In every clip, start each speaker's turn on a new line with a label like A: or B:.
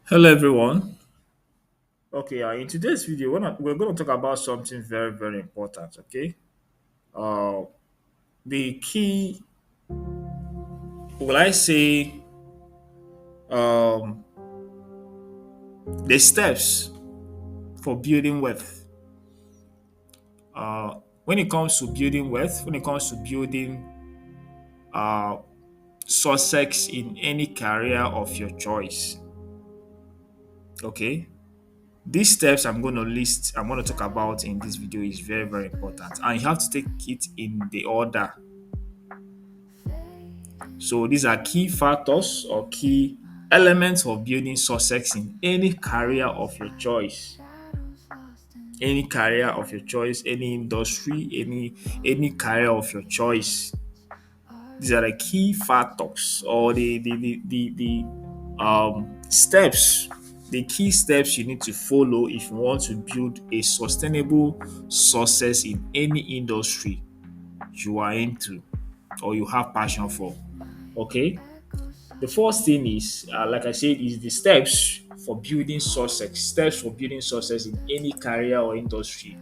A: Hello everyone. Okay, in today's video, we're going to talk about something very, very important. Okay, uh, the key, will I say, um, the steps for building wealth. When it comes to building wealth, when it comes to building uh, success in any career of your choice. Okay, these steps I'm going to talk about in this video is very, very important, and you have to take it in the order. So these are key factors or key elements of building success in any career of your choice. Any career of your choice, any industry, any career of your choice. These are the key factors or the steps, the key steps you need to follow if you want to build a sustainable success in any industry you are into or you have passion for. Okay. The first thing is, like I said, is the steps for building success. Steps for building success in any career or industry.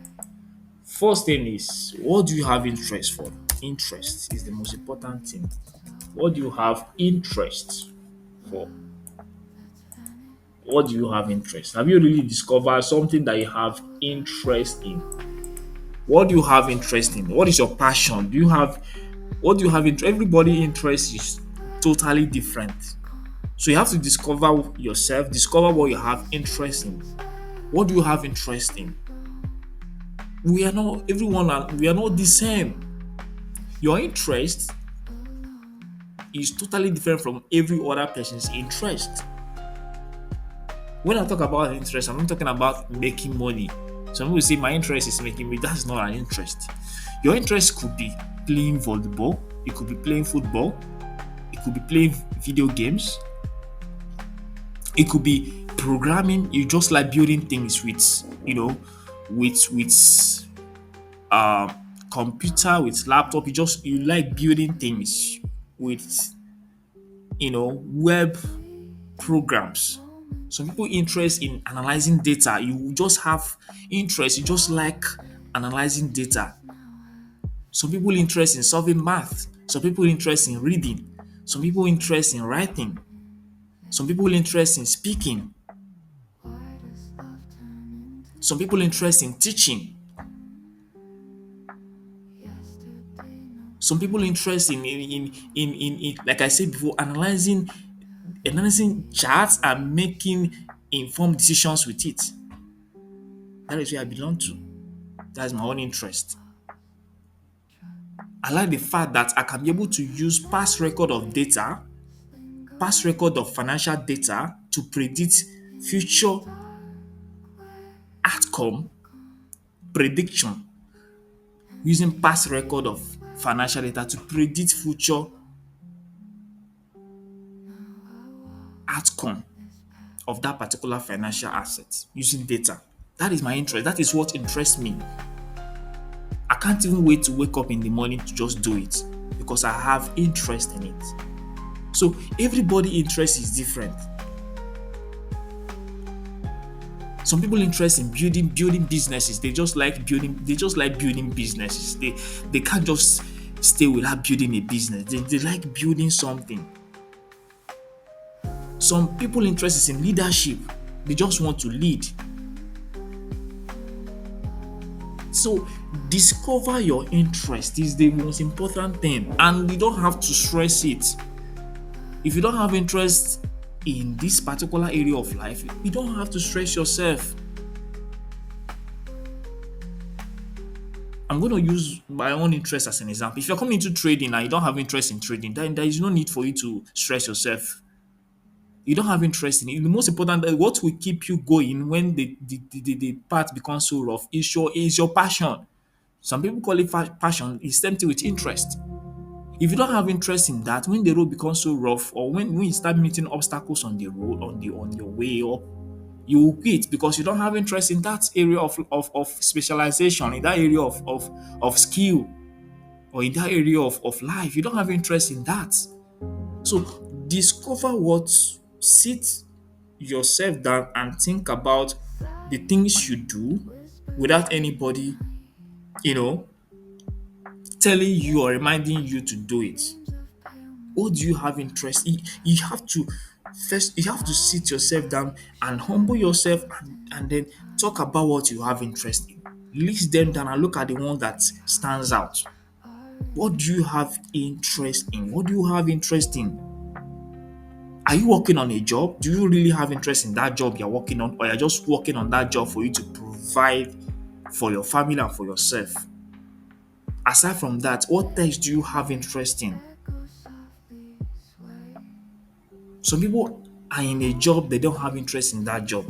A: First thing is, what do you have interest for? Interest is the most important thing. What do you have interest for? What do you have interest? Have you really discovered something that you have interest in? What do you have interest in? What is your passion? Do you have what do you have interest? Everybody interest is totally different. So you have to discover yourself, discover what you have interest in. What do you have interest in? We are not the same. Your interest is totally different from every other person's interest. When I talk about interest, I'm not talking about making money. Some people say my interest is making money. That's not an interest. Your interest could be playing volleyball, it could be playing football, it could be playing video games, it could be programming. You just like building things with, with uh, computer, with laptop. You like building things with web programs. Some people interest in analyzing data. You just have interest. You just like analyzing data. Some people interest in solving math. Some people interest in reading. Some people interest in writing. Some people interest in speaking. Some people interest in teaching. Some people interest in like I said before, analyzing charts and making informed decisions with it. That is where I belong to. That's my own interest. I like the fact that I can be able to use past record of data, past record of financial data to predict future outcome prediction using past record of financial data to predict future outcome of that particular financial asset using data. That is my interest. That is what interests me. I can't even wait to wake up in the morning to just do it because I have interest in it. So everybody interest is different. Some people interest in building businesses. They just like building businesses. They can't just stay without building a business. They like building something. Some people interest is in leadership. They just want to lead. So discover your interest is the most important thing, and you don't have to stress it. If you don't have interest in this particular area of life, you don't have to stress yourself. I'm going to use my own interest as an example. If you're coming into trading and you don't have interest in trading, then there is no need for you to stress yourself. You don't have interest in it. The most important, what will keep you going when the path becomes so rough is your passion. Some people call it passion. It's same thing with interest. If you don't have interest in that, when the road becomes so rough, or when you start meeting obstacles on the road, on your way up, you will quit because you don't have interest in that area of specialization, in that area of skill, or in that area of life. You don't have interest in that. So discover what sits yourself down and think about the things you do without anybody, you know, telling you or reminding you to do it. What do you have interest in? You have to first you have to sit yourself down and humble yourself, and then talk about what you have interest in. List them down and look at the one that stands out. What do you have interest in? What do you have interest in? Are you working on a job? Do you really have interest in that job you're working on, or you're just working on that job for you to provide for your family and for yourself? Aside from that, what else do you have interest in? Some people are in a job, they don't have interest in that job.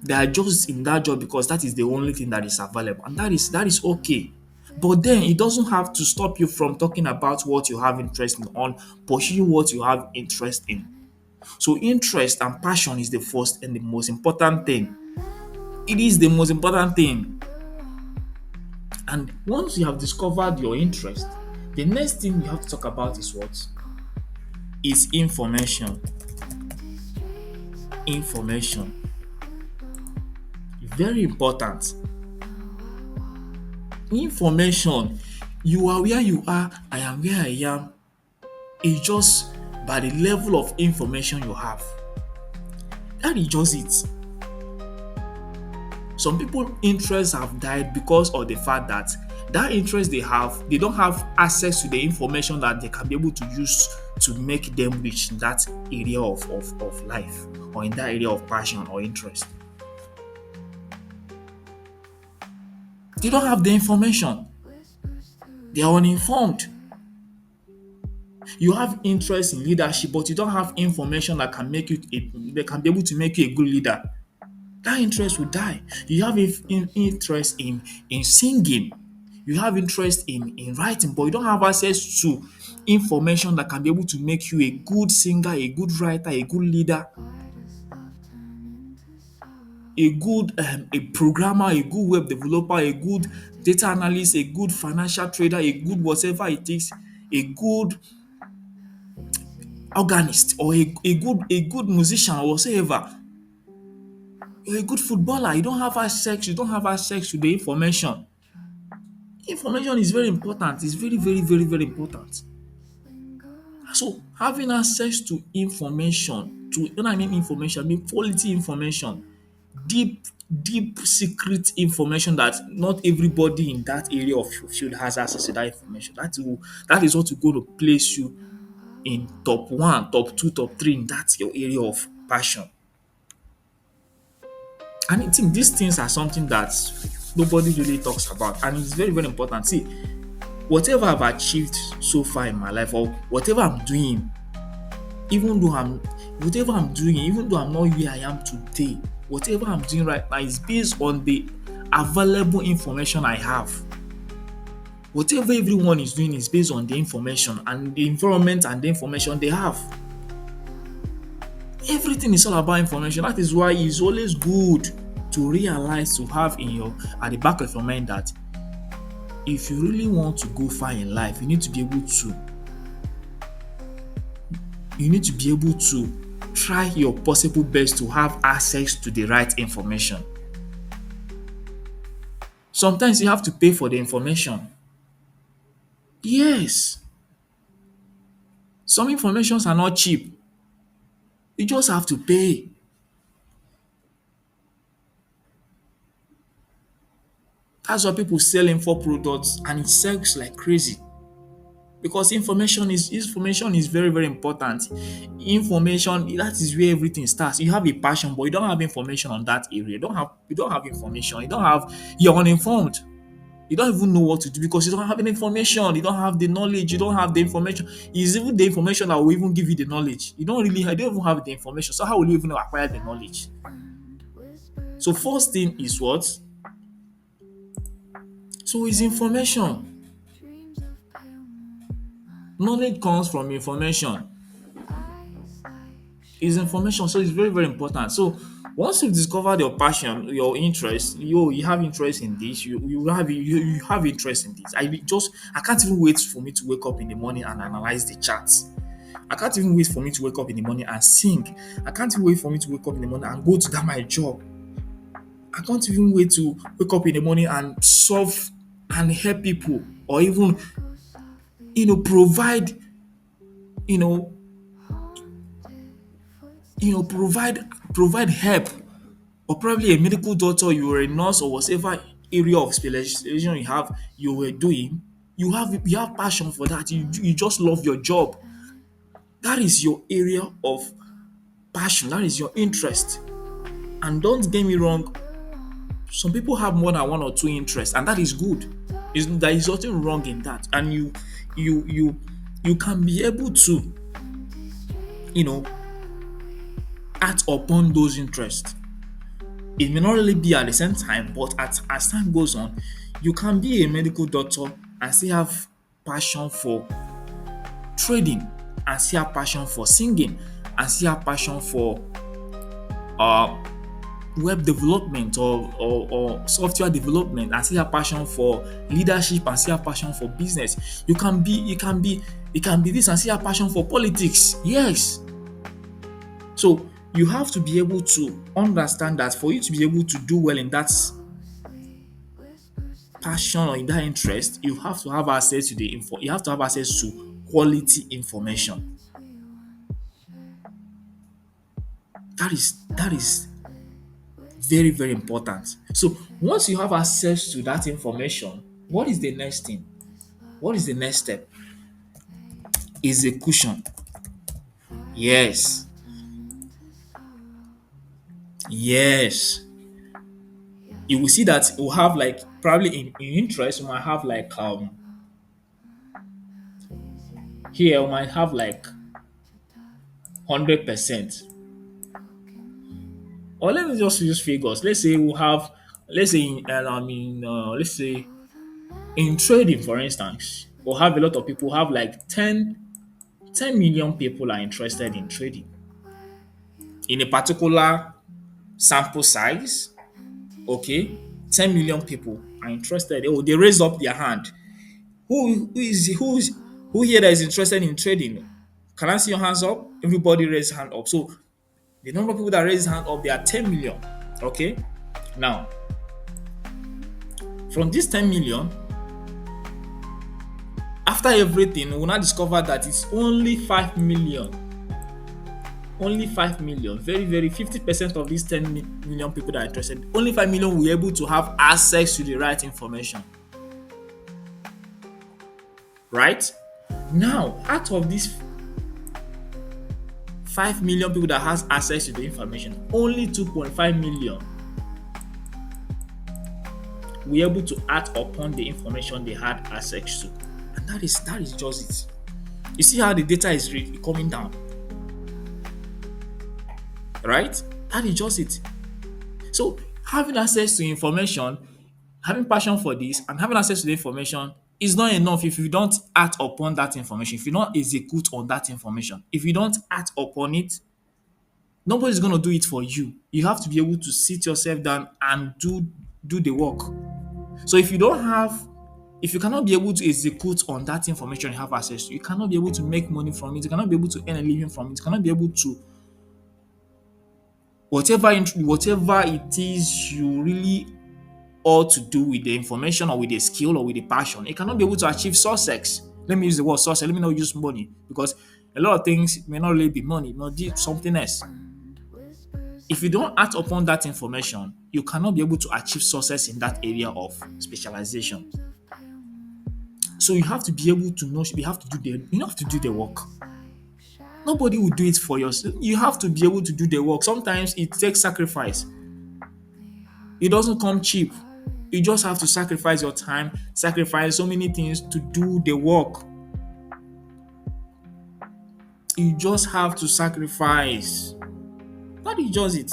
A: They are just in that job because that is the only thing that is available, and that is okay. But then it doesn't have to stop you from talking about what you have interest in, on pursuing what you have interest in. So interest and passion is the first and the most important thing. It is the most important thing. And once you have discovered your interest, the next thing you have to talk about is what? Is information. Information. Very important. Information. You are where you are, I am where I am. It's just by the level of information you have. That is just it. Some people interests have died because of the fact that that interest they have, they don't have access to the information that they can be able to use to make them reach in that area of life, or in that area of passion or interest. They don't have the information. They are uninformed. You have interest in leadership, but you don't have information that can make you that can be able to make you a good leader. That interest will die. You have interest in singing. You have interest in writing, but you don't have access to information that can be able to make you a good singer, a good writer, a good leader, a programmer, a good web developer, a good data analyst, a good financial trader, a good whatever it is, a good organist, or a good musician, or whatsoever. You're a good footballer. You don't have access to the information. Information is very important. It's very, very, very, very important. So having access to information, to when I mean information, I mean quality information, deep, deep secret information that not everybody in that area of your field has access to that information. That is what will go to place you in top one, top two, top three in that your area of passion. And I think these things are something that nobody really talks about, and it's very, very important. See, whatever I've achieved so far in my life, or whatever I'm doing, even though I'm whatever I'm doing, even though I'm not where I am today, whatever I'm doing right now is based on the available information I have. Whatever everyone is doing is based on the information and the environment and the information they have. Everything is all about information. That is why it's always good to realize, to have in your at the back of your mind, that if you really want to go far in life, you need to be able to try your possible best to have access to the right information. Sometimes you have to pay for the information. Yes, some informations are not cheap. You just have to pay. That's why people sell info products and it sells like crazy, because information is very, very important. Information, that is where everything starts. You have a passion, but you don't have information on that area. You don't have information. You're uninformed. You don't even know what to do because you don't have any information. You don't have the knowledge. You don't have the information. It's even the information that will even give you the knowledge. You don't even have the information. So how will you even acquire the knowledge? So first thing is what? So it's information. Knowledge comes from information. Is information. So it's very, very important. So once you've discovered your passion, your interest, you have interest in this, you have interest in this. I can't even wait for me to wake up in the morning and analyze the charts. I can't even wait for me to wake up in the morning and sing. I can't even wait for me to wake up in the morning and go to that my job. I can't even wait to wake up in the morning and solve and help people, or even provide, you know provide help, or probably a medical doctor, you were a nurse, or whatever area of specialization you were doing. You have passion for that. You just love your job. That is your area of passion. That is your interest. And don't get me wrong, some people have more than one or two interests, and that is good. There is nothing wrong in that. And you can be able to, you know, act upon those interests. It may not really be at the same time, but as time goes on, you can be a medical doctor and still have passion for trading, and still have passion for singing, and still have passion for uh web development, or software development, and still have passion for leadership, and still have passion for business. You can be this and still have passion for politics. Yes. So you have to be able to understand that for you to be able to do well in that passion or in that interest, you have to have access to the info. You have to have access to quality information. That is very, very important. So once you have access to that information, what is the next thing? What is the next step? Execution. Yes. Yes. You will see that you have, like, probably in interest, you might have like here you might have like 100%. Or let me just use figures. Let's say we have, let's say let's say in trading, for instance, we'll have a lot of people, have like 10 million people are interested in trading in a particular sample size. Okay, 10 million people are interested. Oh, they raise up their hand. Who here that is interested in trading? Can I see your hands up? Everybody raise hand up. So the number of people that raise hand up, they are 10 million. Okay. Now, from this 10 million, after everything, we'll now discover that it's only 5 million. Only 5 million. Very, very 50% of these 10 million people that are interested, only 5 million will be able to have access to the right information. Right? Now, out of these 5 million people that has access to the information, only 2.5 million were able to act upon the information they had access to. And that is just it. You see how the data is coming down, right? That is just it. So having access to information, having passion for this, and having access to the information is not enough if you don't act upon that information, if you don't execute on that information, if you don't act upon it, nobody's going to do it for you. You have to be able to sit yourself down and do the work. So if you cannot be able to execute on that information you have access to, you cannot be able to make money from it, you cannot be able to earn a living from it, you cannot be able to whatever it is you really ought to do with the information, or with the skill, or with the passion, you cannot be able to achieve success. Let me use the word success. Let me not use money, because a lot of things may not really be money, it might be something else. If you don't act upon that information, you cannot be able to achieve success in that area of specialization. So you have to be able to know, you have to do the work. Nobody will do it for you. You have to be able to do the work. Sometimes it takes sacrifice. It doesn't come cheap. You just have to sacrifice your time, sacrifice so many things to do the work. You just have to sacrifice. That is just it.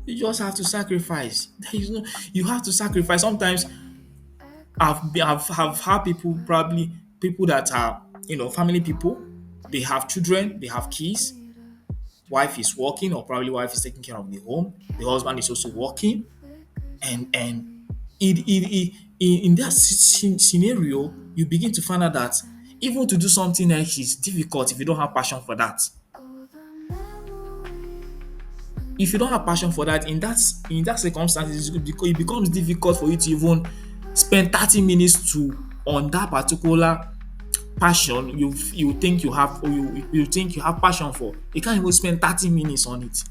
A: You just have to sacrifice. You have to sacrifice. Sometimes I've had people, probably people that are, family people. They have children, they have kids. Wife is working, or probably wife is taking care of the home. The husband is also working, and in that scenario, you begin to find out that Even to do something else is difficult if you don't have passion for that. If you don't have passion for that, in that circumstance, it becomes difficult for you to even spend 30 minutes to on that particular passion you think you have, or you think you have passion for. You can't even spend 30 minutes on it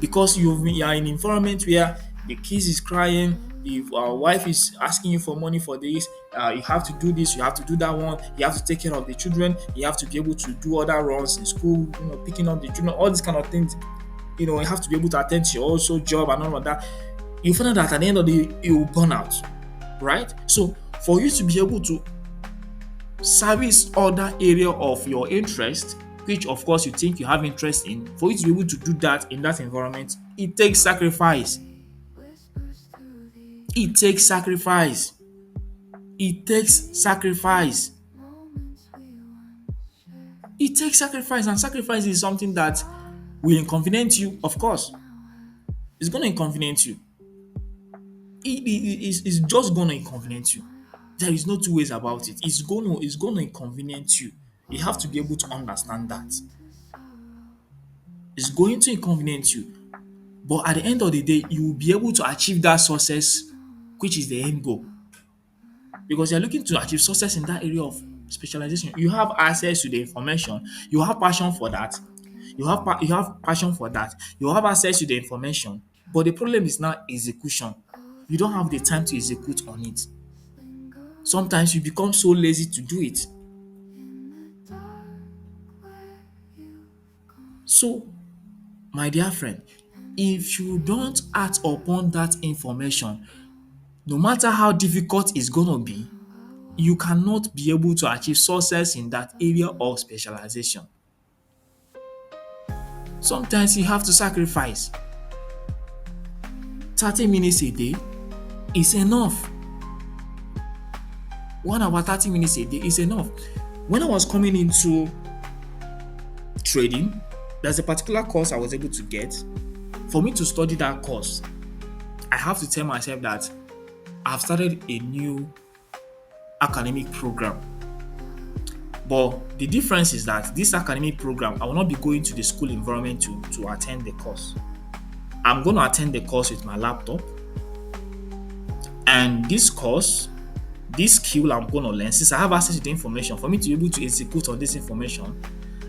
A: because you are in an environment where the kids is crying, if our wife is asking you for money for this, you have to do this, you have to do that one, you have to take care of the children, you have to be able to do other runs in school, picking up the children, all these kind of things. You have to be able to attend to your also job and all of that. You find out that at the end of the day, you will burn out, right? So for you to be able to service other area of your interest, which of course you think you have interest in, for you to be able to do that in that environment, it takes sacrifice. It takes sacrifice. It takes sacrifice. It takes sacrifice, and sacrifice is something that will inconvenience you, of course. It's going to inconvenience you. It's just going to inconvenience you. There is no two ways about it. It's going to inconvenience you. You have to be able to understand that. It's going to inconvenience you. But at the end of the day, you will be able to achieve that success, which is the end goal. Because you're looking to achieve success in that area of specialization. You have access to the information, you have passion for that, you have passion for that, you have access to the information. But the problem is now execution. You don't have the time to execute on it. Sometimes you become so lazy to do it. So, my dear friend, if you don't act upon that information, no matter how difficult it's gonna be, you cannot be able to achieve success in that area of specialization. Sometimes you have to sacrifice. 30 minutes a day is enough. 1 hour, 30 minutes a day is enough. When I was coming into trading, there's a particular course I was able to get. For me to study that course, I have to tell myself that I've started a new academic program. But the difference is that this academic program, I will not be going to the school environment to attend the course. I'm going to attend the course with my laptop. And this course, this skill I'm going to learn, since I have access to the information, for me to be able to execute on this information,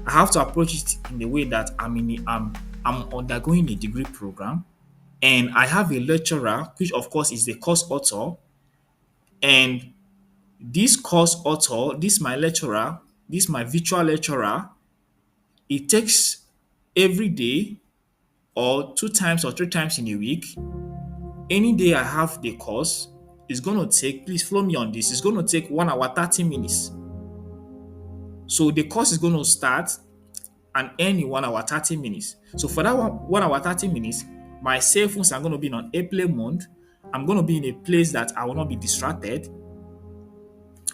A: I have to approach it in the way that I'm undergoing a degree program, and I have a lecturer, which of course is the course author, and this course author, this my lecturer, this my virtual lecturer, it takes every day or 2 times or 3 times in a week. Any day I have the course, it's going to take, please follow me on this, it's going to take 1 hour, 30 minutes. So the course is going to start and end in 1 hour, 30 minutes. So for that 1 hour, 30 minutes, my cell phones are going to be on airplane mode. I'm going to be in a place that I will not be distracted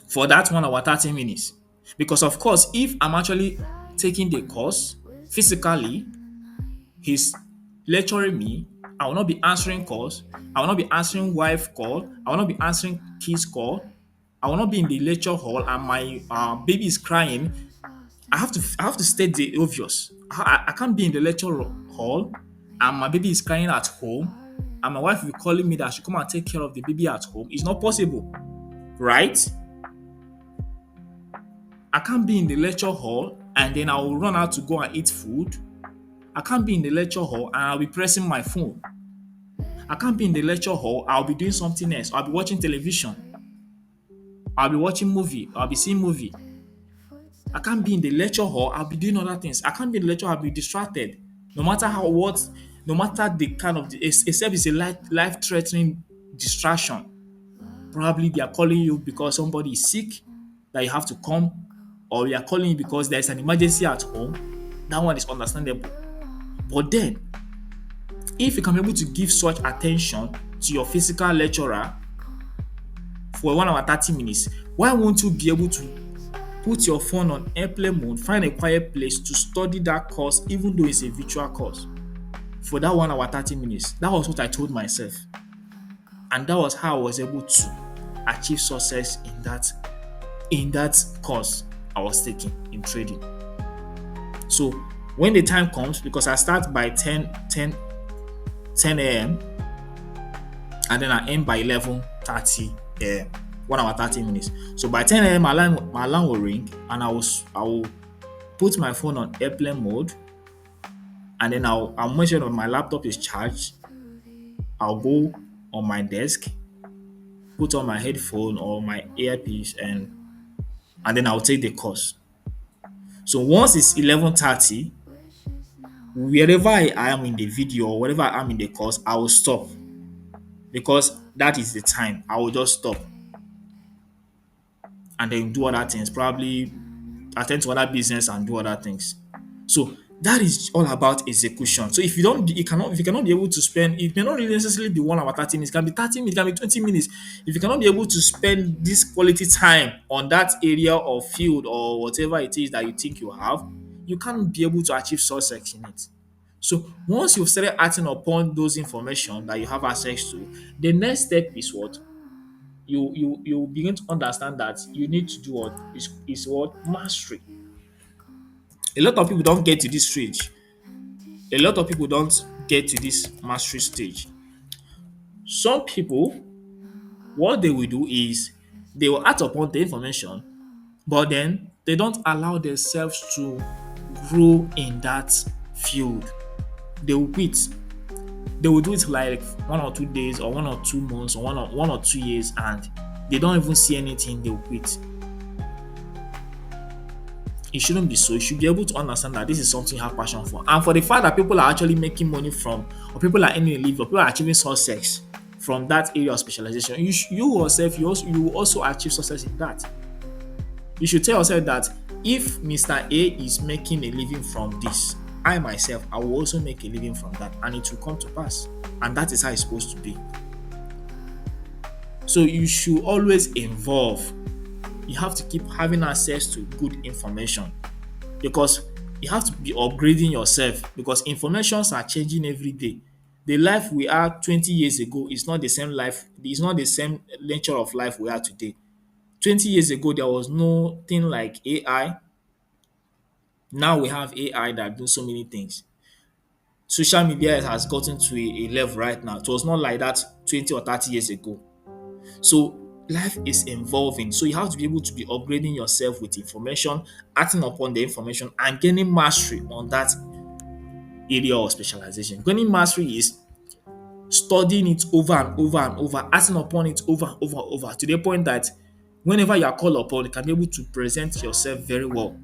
A: for that 1 hour, 30 minutes. Because of course, if I'm actually taking the course physically, he's lecturing me, I will not be answering calls, I will not be answering wife call, I will not be answering kids call, I will not be in the lecture hall and my baby is crying. I have to state the obvious. I can't be in the lecture hall and my baby is crying at home and my wife will be calling me that I should come and take care of the baby at home. It's not possible, right? I can't be in the lecture hall and then I will run out to go and eat food. I can't be in the lecture hall and I'll be pressing my phone. I can't be in the lecture hall, I'll be doing something else. I'll be watching television. I'll be watching movie. I'll be seeing movie. I can't be in the lecture hall, I'll be doing other things. I can't be in the lecture hall, I'll be distracted. No matter no matter the kind of, except it's a life-threatening distraction. Probably they are calling you because somebody is sick, that you have to come, or they are calling you because there's an emergency at home. That one is understandable. But then, if you can be able to give such attention to your physical lecturer for 1 hour, 30 minutes, why won't you be able to put your phone on airplane mode, find a quiet place to study that course, even though it's a virtual course, for that 1 hour, 30 minutes? That was what I told myself. And that was how I was able to achieve success in that in that course I was taking in trading. So when the time comes, because I start by 10 a.m. and then I end by 11:30 a.m. 1 hour 30 minutes. So by 10 a.m. My alarm will ring and I will put my phone on airplane mode, and then I'll make sure that my laptop is charged. I'll go on my desk, put on my headphone or my earpiece, and then I'll take the course. So once it's 11:30, wherever I am in the video or wherever I am in the course, I will stop because that is the time. I will just stop and then do other things, probably attend to other business and do other things. So that is all about execution. So if you cannot be able to spend, it may not really necessarily be 1 hour 30 minutes, it can be 30 minutes, it can be 20 minutes. If you cannot be able to spend this quality time on that area or field or whatever it is that you think you have, you can't be able to achieve success in it. So once you've started acting upon those information that you have access to, the next step is what? You begin to understand that you need to do what is what mastery. A lot of people don't get to this stage. A lot of people don't get to this mastery stage. Some people, what they will do is they will act upon the information, but then they don't allow themselves to grow in that field. They will quit. They will do it like 1 or 2 days or 1 or 2 months or 1 or 2 years, and they don't even see anything, they will quit. It shouldn't be so. You should be able to understand that this is something you have passion for. And for the fact that people are actually making money from, or people are earning a living, or people are achieving success from that area of specialization, you yourself, you will also achieve success in that. You should tell yourself that if Mr. A is making a living from this, I myself, I will also make a living from that, and it will come to pass. And that is how it's supposed to be. So you should always involve. You have to keep having access to good information because you have to be upgrading yourself because informations are changing every day. The life we are 20 years ago is not the same life, it's not the same nature of life we are today. 20 years ago, there was nothing like AI. Now we have AI that do so many things. Social media has gotten to a level right now. It was not like that 20 or 30 years ago. So life is evolving. So you have to be able to be upgrading yourself with information, acting upon the information, and gaining mastery on that area of specialization. Gaining mastery is studying it over and over and over, acting upon it over and over and over to the point that whenever you are called upon, you can be able to present yourself very well.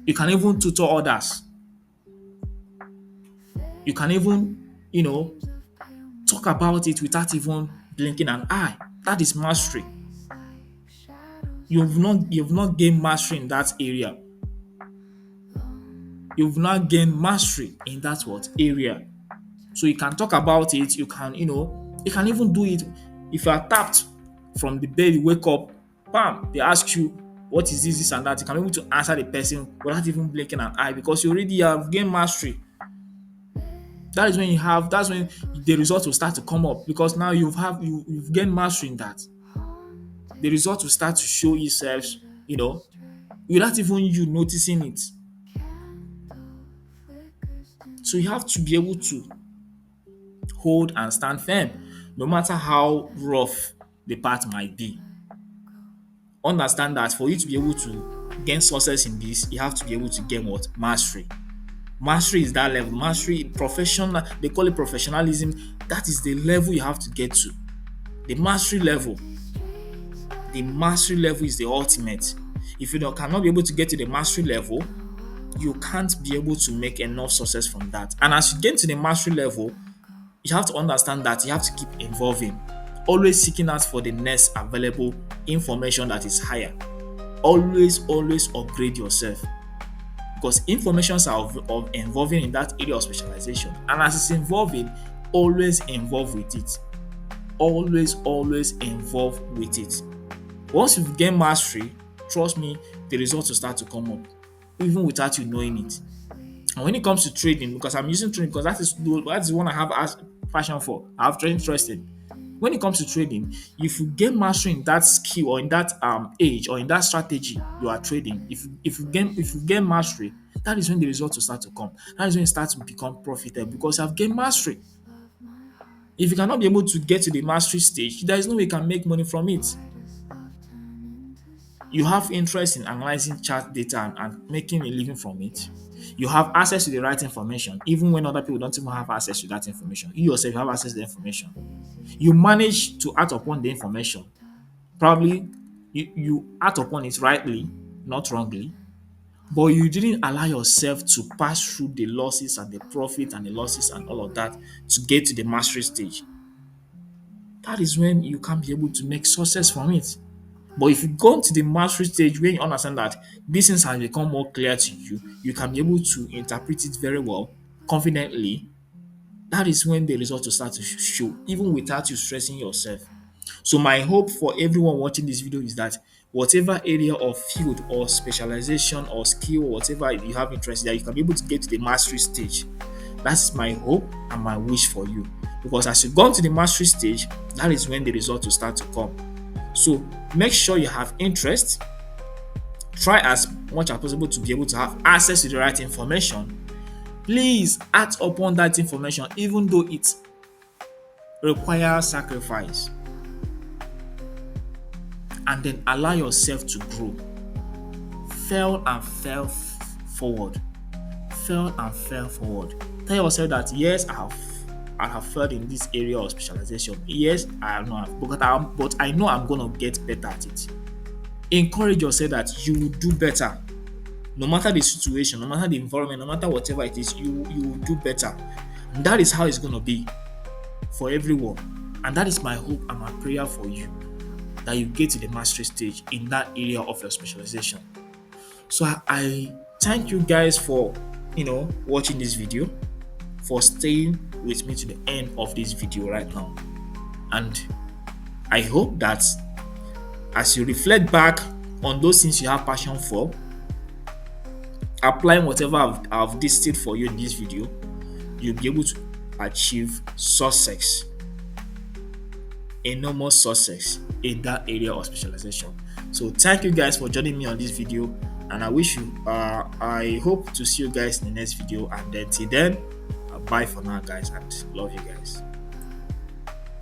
A: You can even tutor others. You can even, talk about it without even blinking an eye. That is mastery. You've not gained mastery in that area. You've not gained mastery in that what area. So you can talk about it, you can even do it if you are tapped from the bed, you wake up, bam, they ask you what is this and that. You can be able to answer the person without even blinking an eye because you already have gained mastery. That's when the results will start to come up because now you've gained mastery in that. The result will start to show itself, without even you noticing it. So you have to be able to hold and stand firm, no matter how rough the path might be. Understand that for you to be able to gain success in this, you have to be able to gain what? Mastery. Mastery is that level. Mastery, professional, they call it professionalism. That is the level you have to get to. The mastery level. The mastery level is the ultimate. If you cannot be able to get to the mastery level, you can't be able to make enough success from that. And as you get to the mastery level, you have to understand that you have to keep evolving, always seeking out for the next available information that is higher. Always upgrade yourself because informations are evolving in that area of specialization. And as it's evolving, always involve with it. Always involve with it. Once you've gained mastery, trust me, the results will start to come up, even without you knowing it. And when it comes to trading, because I'm using trading because that is the one I have as passion for, I have interest in. when it comes to trading, if you get mastery in that skill or in that age or in that strategy you are trading, if you get mastery, that is when the results will start to come. That is when it starts to become profitable because you have gained mastery. If you cannot be able to get to the mastery stage, there is no way you can make money from it. You have interest in analyzing chart data and making a living from it. You have access to the right information, even when other people don't even have access to that information. You yourself have access to the information. You manage to act upon the information. Probably you act upon it rightly, not wrongly, but you didn't allow yourself to pass through the losses and the profit and the losses and all of that to get to the mastery stage. That is when you can be able to make success from it. But if you go to the mastery stage where you understand that these things have become more clear to you, you can be able to interpret it very well, confidently. That is when the results will start to show, even without you stressing yourself. So my hope for everyone watching this video is that whatever area of field or specialization or skill or whatever you have interest in, that you can be able to get to the mastery stage. That's my hope and my wish for you. Because as you go to the mastery stage, that is when the results will start to come. So make sure you have interest. Try as much as possible to be able to have access to the right information. Please act upon that information, even though it requires sacrifice. And then allow yourself to grow. Fail and fail forward. Fail and fail forward. Tell yourself that yes, I have failed in this area of specialization. Yes, I have not, but I know I'm gonna get better at it. Encourage yourself that you will do better. No matter the situation, no matter the environment, no matter whatever it is, you will do better. And that is how it's gonna be for everyone. And that is my hope and my prayer for you, that you get to the mastery stage in that area of your specialization. So I thank you guys for watching this video, for staying with me to the end of this video right now. And I hope that as you reflect back on those things you have passion for, applying whatever I've distilled for you in this video, you'll be able to achieve success, enormous success in that area of specialization. So thank you guys for joining me on this video, and I hope to see you guys in the next video. And then till then, bye for now guys, and love you guys.